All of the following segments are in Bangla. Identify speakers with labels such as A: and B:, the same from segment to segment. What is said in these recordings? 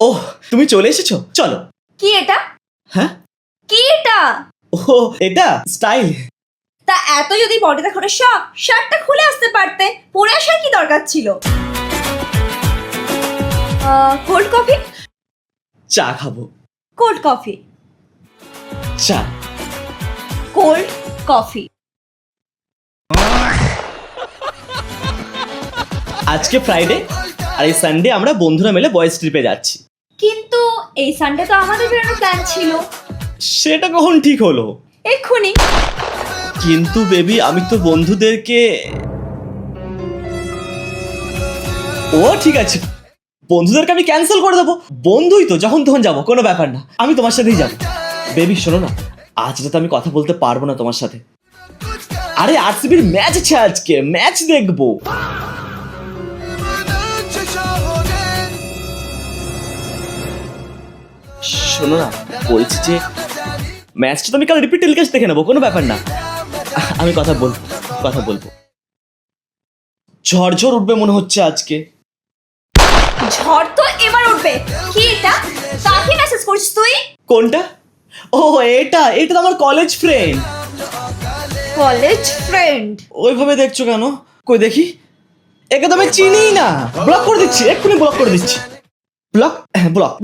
A: ওহ, তুমি চলে এসেছো, চলো।
B: কি এটা?
A: হ্যাঁ,
B: কি এটা?
A: ও এটা স্টাইল।
B: তা এত যদি বডি দেখানোর শখ, শার্টটা খুলে আসতে পারতে, পরে আসার কি দরকার ছিল? Cold coffee?
A: চা খাবো।
B: Cold coffee.
A: চা।
B: Cold coffee.
A: আজকে ফ্রাইডে আর এই সানডে আমরা বন্ধুরা মিলে বয়েজ ট্রিপে যাচ্ছি।
B: কিন্তু এই সানডে তো আমাদের বেরোনোর প্ল্যান ছিল।
A: সেটা কখন ঠিক হলো?
B: এক্ষুনি।
A: কিন্তু বেবি, আমি তো বন্ধুদেরকে... ও ঠিক আছে, বন্ধুদেরকে আমি ক্যান্সেল করে দেবো। বন্ধুই তো, যখন তখন যাবো, কোনো ব্যাপার না, আমি তোমার সাথেই যাবো। বেবি শোনো না, আজ রাতে আমি কথা বলতে পারবো না তোমার সাথে। আরে আরসিবির ম্যাচ আছে আজকে, ম্যাচ দেখবো। শোনো না, বলছি যে ম্যাচটা তো আমি কাল রিপিট টেলিকাস্ট দেখে নেবো, কোনো ব্যাপার না। আমি কথা বলবো। ঝড় উঠবে মনে হচ্ছে আজকে।
B: ঝড় তো এবার উঠবে। কি এটা? কাকে মেসেজ করছিস তুই?
A: কোনটা? ও এটা তো আমার কলেজ ফ্রেন্ড।
B: College friend?
A: ওইভাবে দেখছো কেন? কই দেখি, একে তো আমি চিনি না। ব্লক করে দিচ্ছি, এক্ষুনি ব্লক করে দিচ্ছি।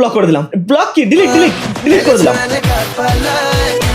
A: ব্লক করে দিলাম। ব্লক কি? ডিলিট করে দিলাম।